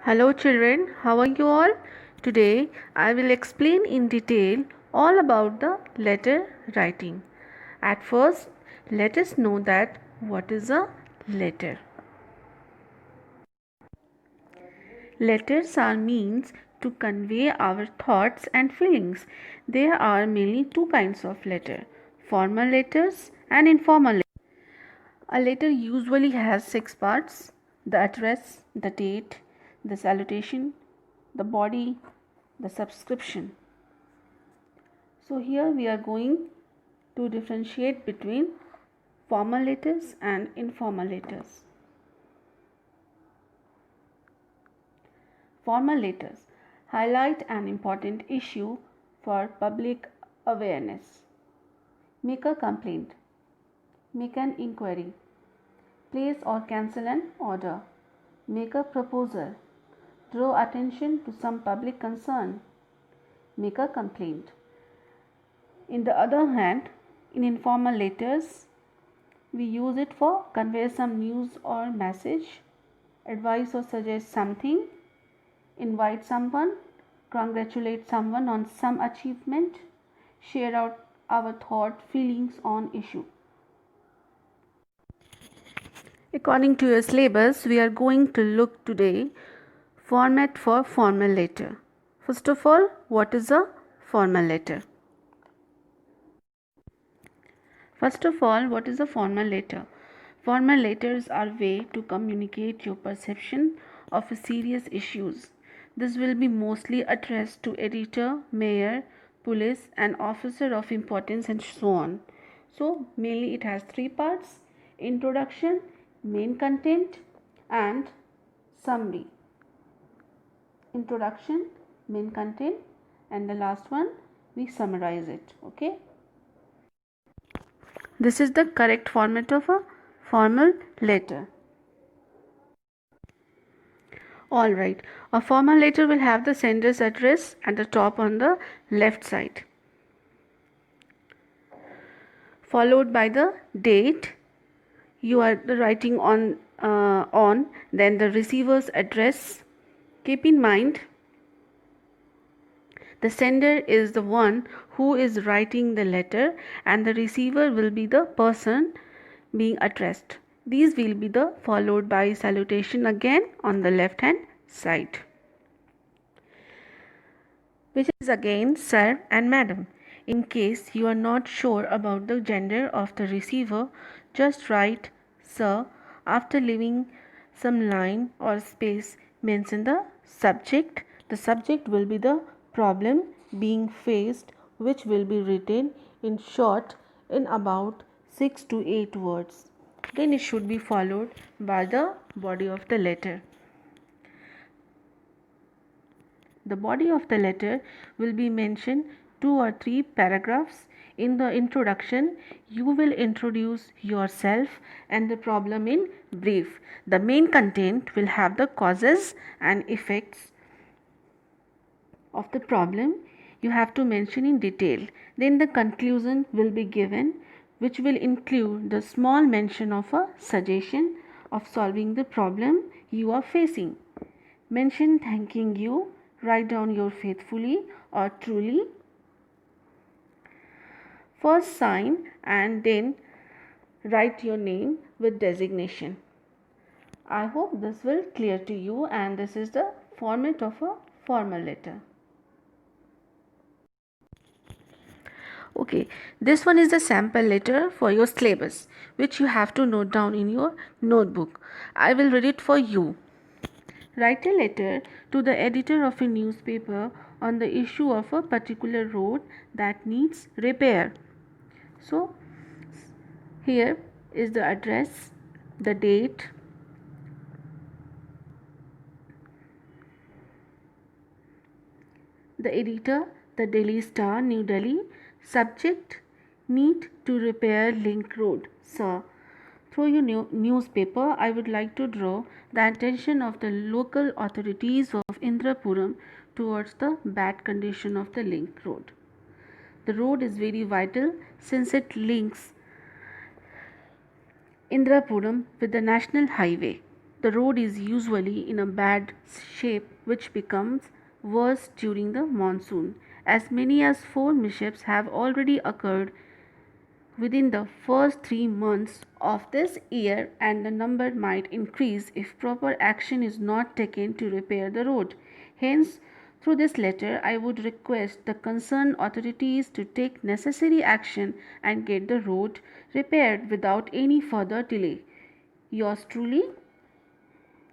Hello children, how are you all? Today I will explain in detail all about the letter writing. At first, let us know that what is a letter. Letters are means to convey our thoughts and feelings. There are mainly two kinds of letter, formal letters and informal letters. A letter usually has six parts: the address, the date, the salutation, the body, the subscription. So here we are going to differentiate between formal letters and informal letters. Formal letters highlight an important issue for public awareness. Make a complaint, make an inquiry, place or cancel an order, make a proposal, draw attention to some public concern, make a complaint. In the other hand, in informal letters, we use it for convey some news or message, advise or suggest something, invite someone, congratulate someone on some achievement, share out our thought, feelings on issue. According to your syllabus, we are going to look today format for formal letter. First of all, what is a formal letter? First of all, what is a formal letter? Formal letters are a way to communicate your perception of serious issues. This will be mostly addressed to editor, mayor, police, and officer of importance and so on. So mainly it has three parts: introduction, main content, and summary. Introduction, main content, and the last one we summarize it. Okay. This is the correct format of a formal letter. Alright, a formal letter will have the sender's address at the top on the left side, followed by the date you are writing on, then the receiver's address. Keep in mind, the sender is the one who is writing the letter and the receiver will be the person being addressed. These will be the followed by salutation again on the left hand side, which is again sir and madam. In case you are not sure about the gender of the receiver, just write sir after leaving some line or space mention the subject. The subject will be the problem being faced, which will be written in short in about 6 to 8 words. Then it should be followed by the body of the letter. The body of the letter will be mentioned 2 or 3 paragraphs. In the introduction, you will introduce yourself and the problem in brief. The main content will have the causes and effects of the problem you have to mention in detail. Then the conclusion will be given, which will include the small mention of a suggestion of solving the problem you are facing. Mention thanking you, write down your faithfully or truly. First sign and then write your name with designation. I hope this will clear to you, and this is the format of a formal letter. Okay, this one is the sample letter for your syllabus, which you have to note down in your notebook. I will read it for you. Write a letter to the editor of a newspaper on the issue of a particular road that needs repair. So, here is the address, the date, the editor, the Daily Star, New Delhi. Subject: need to repair link road. Sir, through your newspaper, I would like to draw the attention of the local authorities of Indrapuram towards the bad condition of the link road. The road is very vital since it links Indrapuram with the national highway. The road is usually in a bad shape, which becomes worse during the monsoon. As many as 4 mishaps have already occurred within the first 3 months of this year, and the number might increase if proper action is not taken to repair the road. Hence, through this letter, I would request the concerned authorities to take necessary action and get the road repaired without any further delay. Yours truly,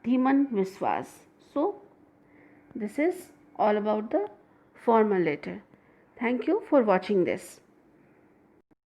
Dhiman Viswas. So, this is all about the formal letter. Thank you for watching this.